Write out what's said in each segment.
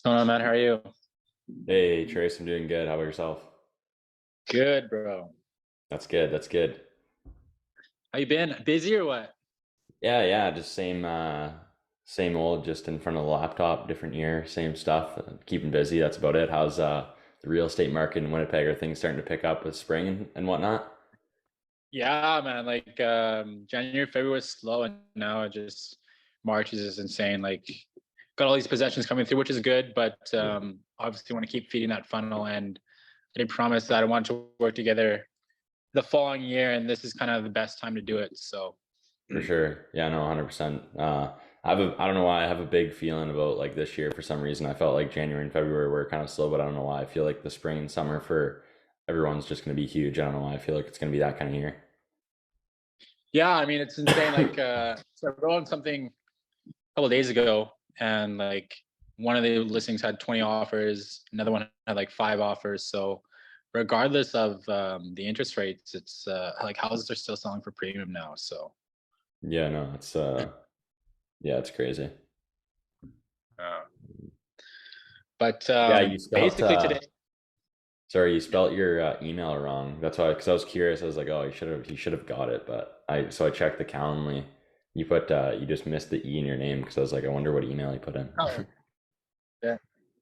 What's going on, man? How are you? Hey Trace, I'm doing good. How about yourself? Good, bro. That's good. That's good. How you been? Busy or what? Yeah, just same old, just in front of the laptop, different year, same stuff. Keeping busy. That's about it. How's the real estate market in Winnipeg? Are things starting to pick up with spring and whatnot? Yeah, man. January, February was slow, and now it just March is just insane. Like, got all these possessions coming through, which is good, but Yeah, obviously want to keep feeding that funnel. And I did promise that I want to work together the following year, and this is kind of the best time to do it. So, for sure. Yeah, no, 100%. I don't know why I have a big feeling about like this year for some reason. I felt like January and February were kind of slow, but I don't know why. I feel like the spring and summer for everyone's just going to be huge. I don't know why. I feel like it's going to be that kind of year. yeah, I mean, it's insane. So I wrote on something a couple of days ago, and like one of the listings had 20 offers, another one had like 5 offers. So regardless of the interest rates, it's like houses are still selling for premium now. So Yeah, no, it's yeah, it's crazy. uh, but Yeah, you spelt basically today, sorry, you yeah. spelt your email wrong. That's why, because I was curious. I was like, oh, he should have got it, but I checked the Calendly. You just missed the E in your name because I was like, I wonder what email he put in. Oh, yeah,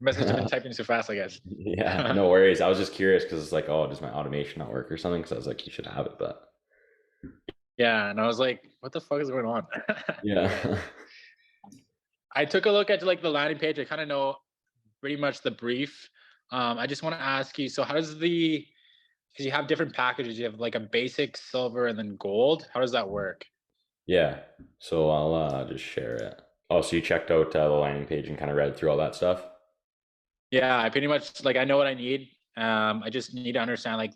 message have been typing too fast, I guess. Yeah, no worries. I was just curious because it's like, oh, does my automation not work or something? Because I was like, you should have it, but Yeah, and I was like, what the fuck is going on? But yeah. I took a look at like the landing page. I kind of know pretty much the brief. I just want to ask you, so how does the because you have different packages. You have like a basic, silver, and then gold. How does that work? Yeah. So I'll just share it. Oh, so you checked out the landing page and kind of read through all that stuff? Yeah, I pretty much like I know what I need. I just need to understand like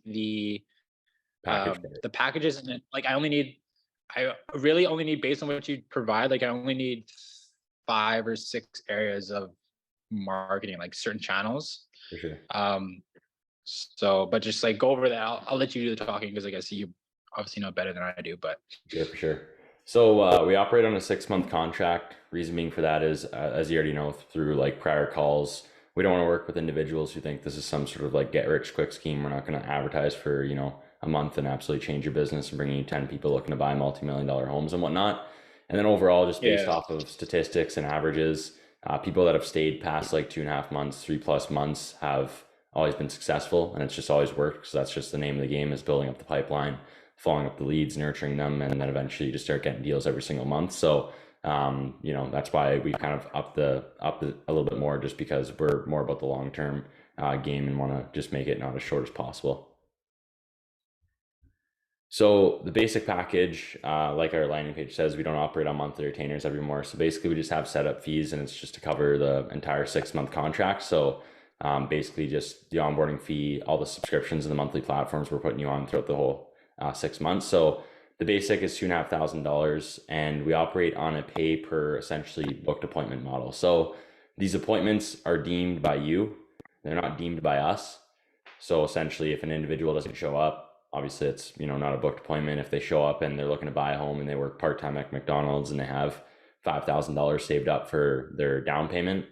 Package. the packages, and then, like I really only need based on what you provide. Like I only need 5 or 6 areas of marketing, like certain channels. For sure. Um, so, but just like go over that. I'll let you do the talking because I guess you obviously know better than I do. But Sure, for sure. So we operate on a 6 month contract. Reason being for that is, as you already know through like prior calls, we don't want to work with individuals who think this is some sort of like get rich quick scheme. We're not going to advertise for a month and absolutely change your business and bring you 10 people looking to buy multi-million-dollar homes and whatnot. And then overall, just based yeah, off of statistics and averages, people that have stayed past like 2.5 months, 3+ months have always been successful, and it's just always worked because that's just the name of the game is building up the pipeline, following up the leads, nurturing them, and then eventually you just start getting deals every single month. So, that's why we kind of up the a little bit more, just because we're more about the long term game and want to just make it not as short as possible. So the basic package, like our landing page says, we don't operate on monthly retainers evermore. So basically, we just have setup fees, and it's just to cover the entire 6 month contract. So basically, just the onboarding fee, all the subscriptions, and the monthly platforms we're putting you on throughout the whole 6 months. So the basic is $2,500, and we operate on a pay per essentially booked appointment model. So these appointments are deemed by you; they're not deemed by us. So essentially, if an individual doesn't show up, obviously it's not a booked appointment. If they show up and they're looking to buy a home and they work part time at McDonald's and they have $5,000 saved up for their down payment,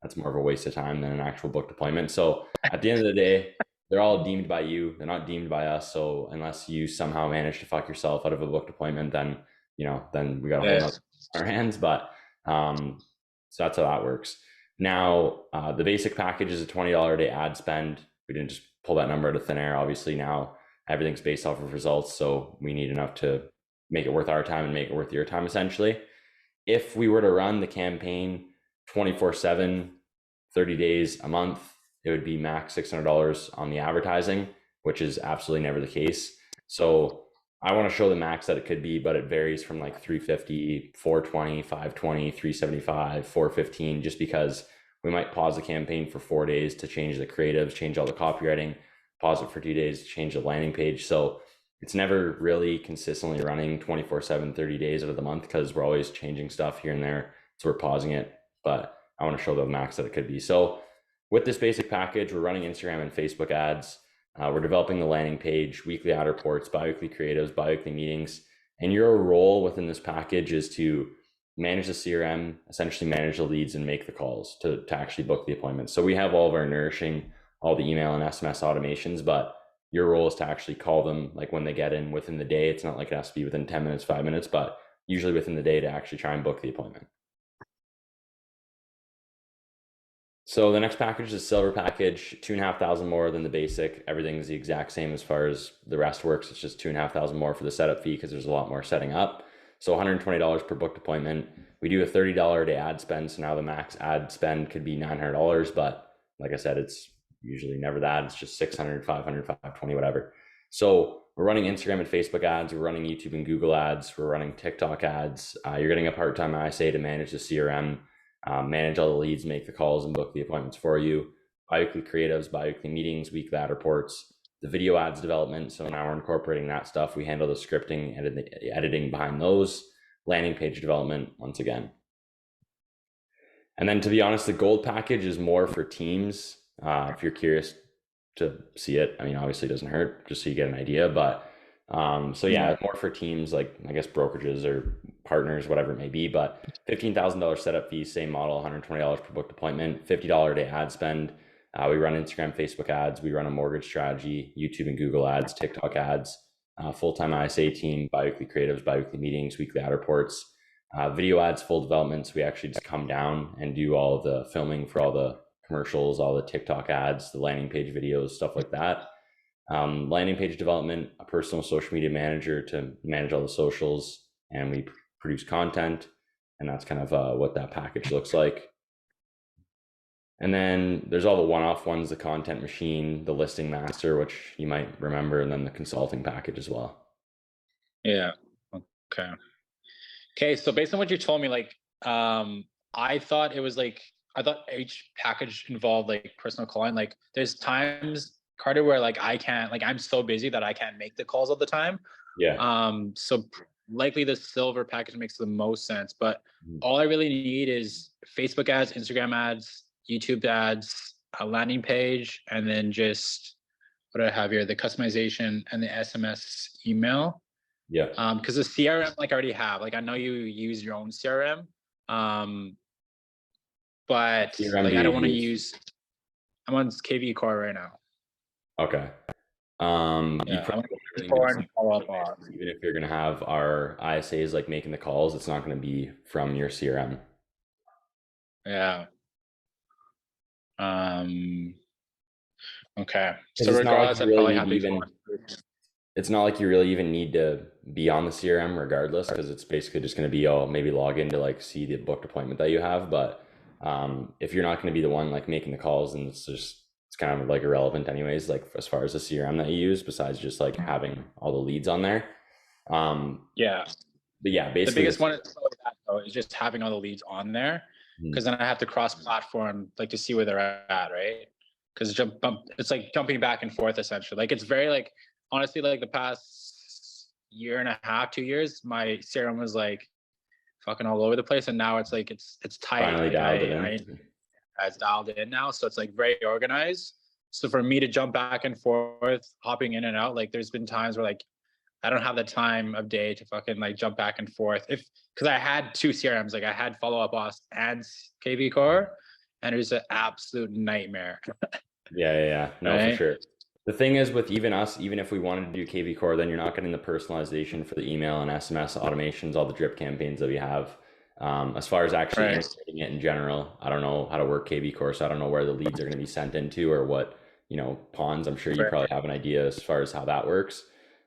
that's more of a waste of time than an actual booked appointment. So at the end of the day, they're all deemed by you. They're not deemed by us. So unless you somehow manage to fuck yourself out of a booked appointment, then we got a whole yeah, nother on our hands. But so that's how that works. Now, the basic package is a $20 a day ad spend. We didn't just pull that number out of thin air. Obviously, now everything's based off of results, so we need enough to make it worth our time and make it worth your time, essentially. If we were to run the campaign 24/7, 30 days a month, it would be max $600 on the advertising, which is absolutely never the case. So I want to show the max that it could be, but it varies from like 350, 420, 520, 375, 415, just because we might pause the campaign for 4 days to change the creatives, change all the copywriting, pause it for 2 days, change the landing page. So it's never really consistently running 24/7, 30 days out of the month because we're always changing stuff here and there. So we're pausing it, but I want to show the max that it could be. So with this basic package, we're running Instagram and Facebook ads. We're developing the landing page, weekly ad reports, biweekly creatives, biweekly meetings. And your role within this package is to manage the CRM, essentially manage the leads and make the calls to actually book the appointments. So we have all of our nourishing, all the email and SMS automations, but your role is to actually call them like when they get in within the day. It's not like it has to be within 10 minutes, 5 minutes, but usually within the day to actually try and book the appointment. So the next package is a silver package, 2,500 more than the basic. Everything's the exact same as far as the rest works. It's just 2,500 more for the setup fee because there's a lot more setting up. So $120 per booked appointment. We do a $30 a day ad spend. So now the max ad spend could be $900, but like I said, it's usually never that. It's just 600, 500, 520, whatever. So we're running Instagram and Facebook ads. We're running YouTube and Google ads. We're running TikTok ads. You're getting a part-time ISA to manage the CRM. Manage all the leads, make the calls, and book the appointments for you. Bi-weekly creatives, bi-weekly meetings, weekly ad reports, the video ads development. So now we're incorporating that stuff. We handle the scripting, editing behind those, landing page development once again. And then to be honest, the gold package is more for teams. If you're curious to see it, I mean, obviously it doesn't hurt just so you get an idea, but so yeah, more for teams like I guess brokerages or partners, whatever it may be, but $15,000 setup fee, same model, $120 per booked appointment, $50 a day ad spend. We run Instagram, Facebook ads. We run a mortgage strategy, YouTube and Google ads, TikTok ads, full-time ISA team, bi-weekly creatives, bi-weekly meetings, weekly ad reports, video ads, full developments. We actually just come down and do all of the filming for all the commercials, all the TikTok ads, the landing page videos, stuff like that. Landing page development, a personal social media manager to manage all the socials, and we produce content, and that's kind of what that package looks like. And then there's all the one-off ones, the content machine, the listing master, which you might remember, and then the consulting package as well. Yeah. Okay. So based on what you told me, like, I thought each package involved like personal calling. Like there's times, Carter, where like I can't, like I'm so busy that I can't make the calls all the time. Yeah. So likely the silver package makes the most sense, but all I really need is Facebook ads, Instagram ads, YouTube ads, a landing page, and then just what do I have here? The customization and the SMS email. Yeah. Because the CRM, like I already have, like I know you use your own CRM, but CRM like I don't want to use. I'm on KV Core right now. Okay. Yeah, follow up on. Even if you're going to have our ISAs like making the calls, it's not going to be from your CRM. Yeah. Okay. So regardless, I probably have to. It's not like you really even need to be on the CRM regardless, because it's basically just going to be, maybe log in to like see the booked appointment that you have. But if you're not going to be the one like making the calls, then it's kind of like irrelevant anyways, like as far as the CRM that you use, besides just like having all the leads on there. Yeah. But yeah, basically the biggest one is just having all the leads on there, because then I have to cross-platform like to see where they're at, right? Because it's like jumping back and forth essentially. Like it's very like, honestly, like the past year and a half, 2 years, my CRM was like fucking all over the place, and now it's like it's tight. Finally dialed it in. It's dialed in now, so it's like very organized. So for me to jump back and forth, hopping in and out, like there's been times where like I don't have the time of day to fucking like jump back and forth. Because I had two CRMs, like I had Follow Up Boss and KV Core, and it was an absolute nightmare. Yeah. No, right? For sure. The thing is with even us, even if we wanted to do KV Core, then you're not getting the personalization for the email and SMS automations, all the drip campaigns that we have. As far as actually integrating it in general, I don't know how to work KV Core, so I don't know where the leads are going to be sent into or what, ponds. I'm sure you probably have an idea as far as how that works.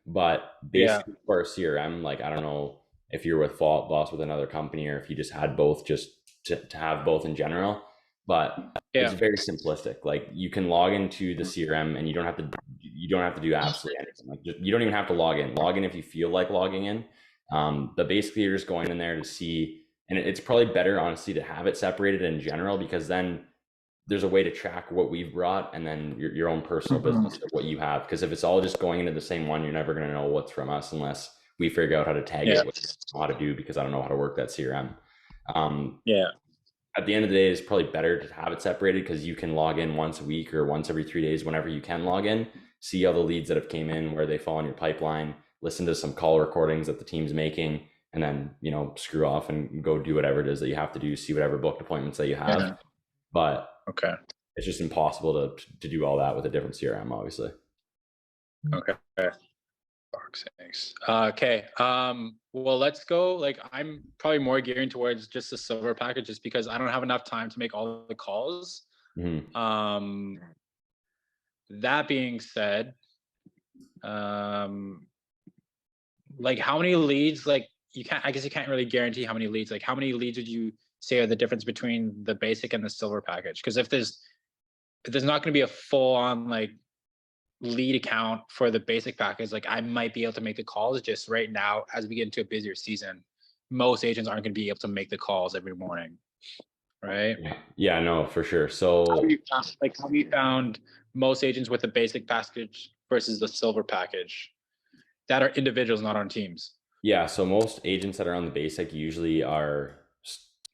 But basically for our CRM, like I don't know if you're with Follow Up Boss with another company or if you just had both just to have both in general. But it's very simplistic. Like you can log into the CRM and you don't have to do absolutely anything. Like you don't even have to log in. Log in if you feel like logging in. But basically you're just going in there to see. And it's probably better, honestly, to have it separated in general, because then there's a way to track what we've brought and then your own personal business or what you have. Because if it's all just going into the same one, you're never going to know what's from us unless we figure out how to tag it, which I don't know how to do because I don't know how to work that CRM. At the end of the day, it's probably better to have it separated because you can log in once a week or once every 3 days, whenever you can log in, see all the leads that have came in, where they fall in your pipeline, listen to some call recordings that the team's making, and then, screw off and go do whatever it is that you have to do, see whatever booked appointments that you have. Yeah. But Okay. it's just impossible to do all that with a different CRM, obviously. Okay. Thanks. Okay. Well, let's go. Like, I'm probably more gearing towards just the silver package, just because I don't have enough time to make all the calls. Mm-hmm. That being said, like, how many leads? Like, I guess you can't really guarantee how many leads. Like, how many leads would you say are the difference between the basic and the silver package? Because if there's not going to be a full on like lead account for the basic package, like I might be able to make the calls. Just right now, as we get into a busier season, most agents aren't going to be able to make the calls every morning, right? Yeah, no, for sure. So how have you found most agents with the basic package versus the silver package that are individuals, not on teams? Yeah, so most agents that are on the basic usually are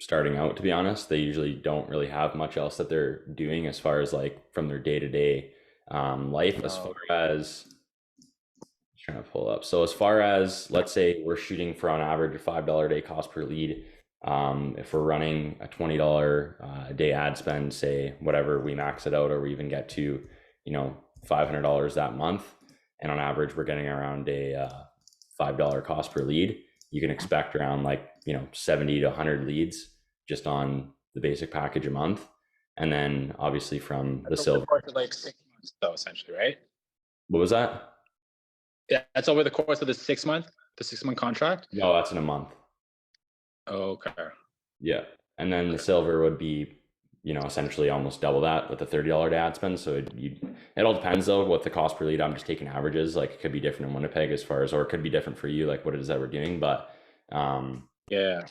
starting out, to be honest. They usually don't really have much else that they're doing as far as like from their day-to-day life. As far as trying to pull up, so as far as, let's say we're shooting for on average a $5 a day cost per lead. If we're running a $20 a day ad spend, say whatever, we max it out or we even get to $500 that month, and on average we're getting around a $5 cost per lead, you can expect around 70 to 100 leads just on the basic package a month. And then obviously from the silver, like 6 months though, essentially, right? What was that? Yeah, that's over the course of the 6 month contract. No, that's in a month. Okay. Yeah. And then the silver would be, essentially almost double that with a $30 ad spend. So it all depends though what the cost per lead. I'm just taking averages. Like it could be different in Winnipeg as far as, or it could be different for you, like what it is that we're doing. But yeah,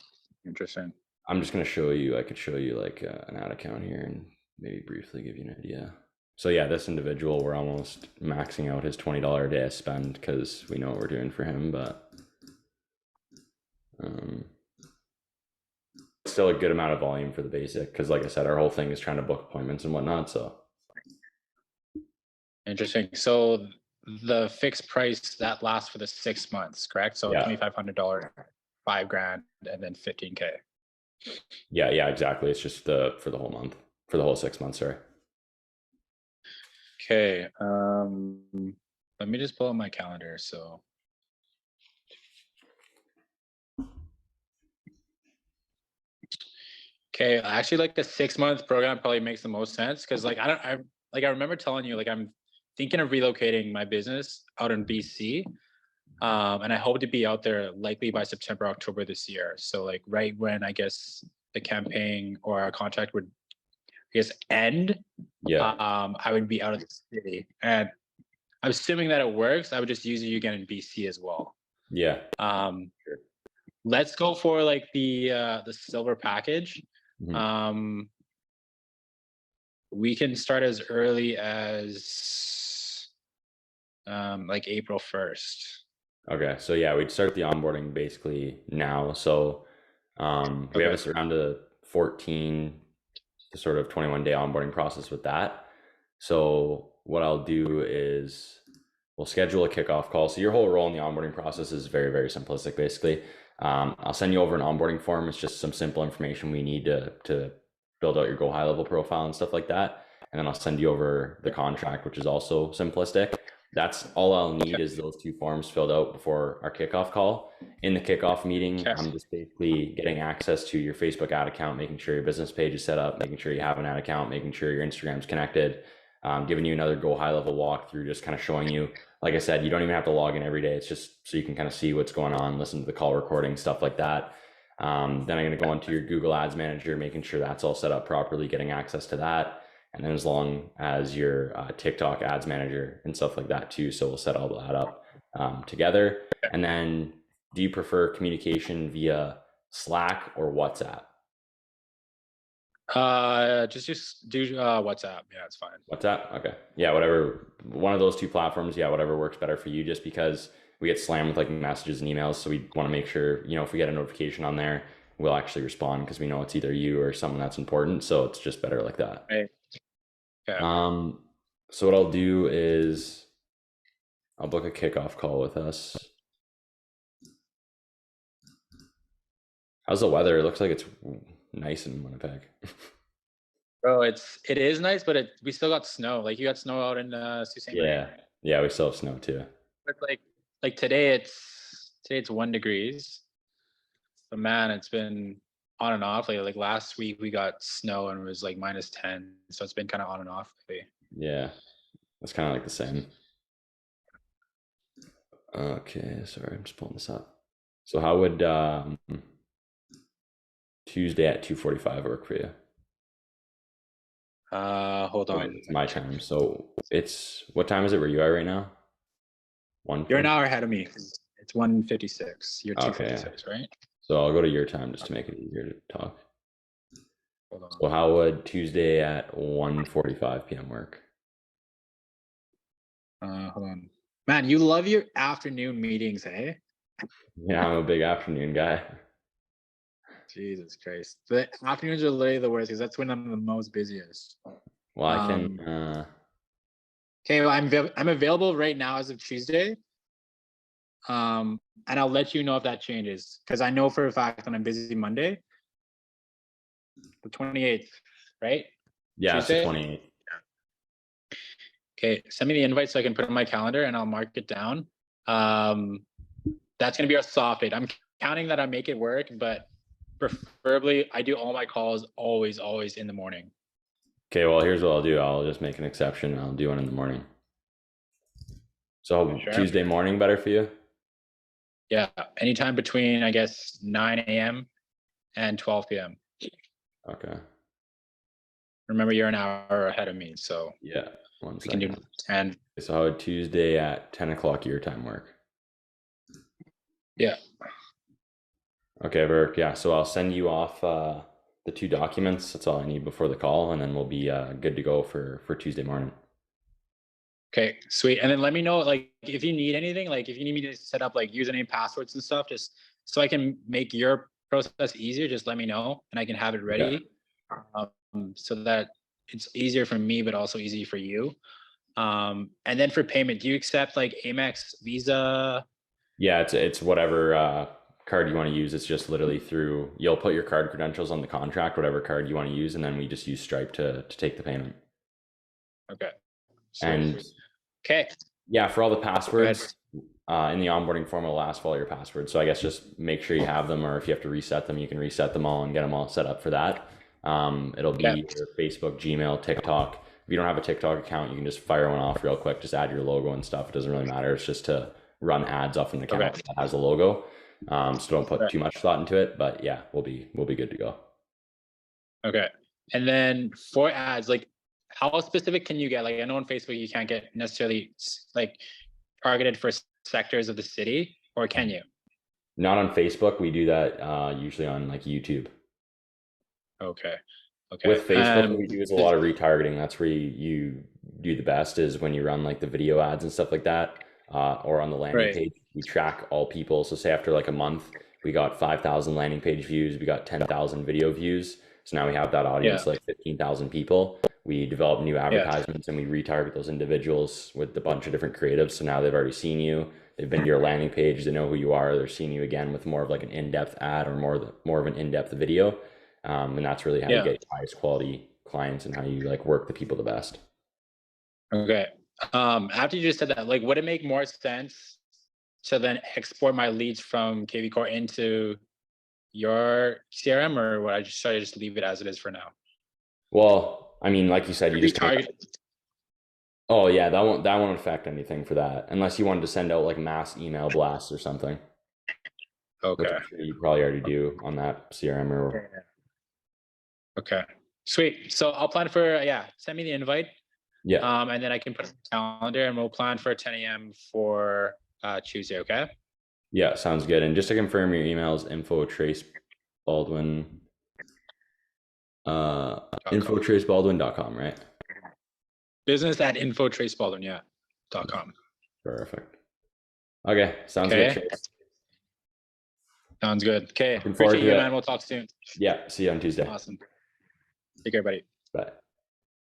interesting. I'm just going to show you, I could show you like an ad account here and maybe briefly give you an idea. So yeah, this individual, we're almost maxing out his $20 a day spend because we know what we're doing for him, but still a good amount of volume for the basic, because like I said, our whole thing is trying to book appointments and whatnot. So interesting. So the fixed price that lasts for the 6 months, correct? So yeah. $2,500, $5,000, and then $15K. Yeah, exactly. It's just for the whole month, for the whole 6 months. Sorry. Okay. Let me just pull up my calendar. So okay, actually, like the 6 month program probably makes the most sense, because like I remember telling you, like I'm thinking of relocating my business out in BC, and I hope to be out there likely by September, October this year. So like right when I guess the campaign or our contract would, I guess, end, Yeah. I would be out of the city, and I'm assuming that it works. I would just use you again in BC as well. Yeah. Sure. Let's go for like the silver package. Mm-hmm. We can start as early as like April 1st. Okay, so yeah, we'd start the onboarding basically now. So we have us around a 14 to sort of 21 day onboarding process with that. So what I'll do is we'll schedule a kickoff call. So your whole role in the onboarding process is very, very simplistic, basically. I'll send you over an onboarding form. It's just some simple information we need to build out your Go High Level profile and stuff like that. And then I'll send you over the contract, which is also simplistic. That's all I'll need is those two forms filled out before our kickoff call. In the kickoff meeting, I'm just basically getting access to your Facebook ad account, making sure your business page is set up, making sure you have an ad account, making sure your Instagram's connected, giving you another Go High Level walkthrough, just kind of showing you, like I said, you don't even have to log in every day. It's just so you can kind of see what's going on, listen to the call recording, stuff like that. Then I'm going to go into your Google Ads Manager, making sure that's all set up properly, getting access to that. And then as long as your TikTok Ads Manager and stuff like that too. So we'll set all that up together. And then do you prefer communication via Slack or WhatsApp? Just do WhatsApp. Yeah, it's fine. WhatsApp? Okay. Yeah, whatever. One of those two platforms. Yeah, whatever works better for you, just because we get slammed with like messages and emails. So we want to make sure, if we get a notification on there, we'll actually respond because we know it's either you or someone that's important. So it's just better like that. Right. Okay. So what I'll do is I'll book a kickoff call with us. How's the weather? It looks like it's nice in Winnipeg. Bro, it is nice, but we still got snow. Like you got snow out in Sault Ste. Marie. Yeah. Yeah, we still have snow too. But like today it's 1 degrees. But man, it's been on and off. Like last week we got snow and it was like -10. So it's been kind of on and off lately. Yeah. That's kind of like the same. Okay, sorry, I'm just pulling this up. So how would Tuesday at 2:45 work for you? Hold on. It's my time. So what time is it where you are right now? You're an hour ahead of me. It's 1:56. You're Okay. 2:56, right? So I'll go to your time just to make it easier to talk. Hold on. So how would Tuesday at 1:45 p.m. work? Hold on. Man, you love your afternoon meetings, eh? Yeah, I'm a big afternoon guy. Jesus Christ. The afternoons are literally the worst because that's when I'm the most busiest. Well, I can. Okay, well, I'm available right now as of Tuesday. And I'll let you know if that changes because I know for a fact that I'm busy Monday, the 28th, right? Yeah, Tuesday? it's the 28th. Okay, send me the invite so I can put it on my calendar and I'll mark it down. That's gonna be our soft date. I'm counting that I make it work, but preferably I do all my calls always in the morning. Okay, well, here's what I'll do. I'll just make an exception and I'll do one in the morning. So Sure. Tuesday morning better for you? Yeah, anytime between, I guess, 9 a.m. and 12 p.m. Okay. Remember, you're an hour ahead of me, so Yeah, we can do 10. So how would Tuesday at 10 o'clock your time work? Yeah. Okay, Burke. Yeah, so I'll send you off the 2 documents. That's all I need before the call, and then we'll be good to go for Tuesday morning. Okay, sweet. And then let me know, like, if you need anything, like if you need me to set up like username, passwords and stuff, just so I can make your process easier, just let me know and I can have it ready. Okay. So that it's easier for me, but also easy for you. And then for payment, do you accept like Amex, Visa? Yeah, it's whatever card you want to use. It's just literally you'll put your card credentials on the contract, whatever card you want to use, and then we just use Stripe to take the payment. Okay. Sweet. And okay. Yeah, for all the passwords in the onboarding form, it'll ask for all your passwords. So I guess just make sure you have them, or if you have to reset them, you can reset them all and get them all set up for that. It'll be your Facebook, Gmail, TikTok. If you don't have a TikTok account, you can just fire one off real quick. Just add your logo and stuff. It doesn't really matter. It's just to run ads off an account that has a logo. So don't put too much thought into it. But yeah, we'll be good to go. Okay. And then for ads, like how specific can you get? Like I know on Facebook you can't get necessarily like targeted for sectors of the city, or can you? Not on Facebook. We do that usually on like YouTube. Okay. Okay. With Facebook, what we do is a lot of retargeting. That's where you do the best is when you run like the video ads and stuff like that, or on the landing page. We track all people. So say after like a month, we got 5,000 landing page views. We got 10,000 video views. So now we have that audience, like 15,000 people. We develop new advertisements and we retarget those individuals with a bunch of different creatives. So now they've already seen you. They've been to your landing page. They know who you are. They're seeing you again with more of like an in-depth ad or more of an in-depth video. And that's really how you get highest quality clients and how you like work the people the best. Okay. After you just said that, like, would it make more sense to then export my leads from KV Core into your CRM, or should I just leave it as it is for now? Well, I mean, like you said, you just target. Oh yeah, that won't affect anything for that, unless you wanted to send out like mass email blasts or something. Okay. Which I'm sure you probably already do on that CRM or. Okay. Sweet. So I'll plan for send me the invite. Yeah. And then I can put it on the calendar and we'll plan for 10 a.m. for Tuesday, okay? Yeah, sounds good. And just to confirm, your email is info@tracebaldwin, info@tracebaldwin.com, right? business@info@tracebaldwin.com. Perfect. Okay, sounds good, Trace. Sounds good. Okay, Looking forward appreciate you, man. We'll talk soon. Yeah, see you on Tuesday. Awesome. Take care, buddy. Bye.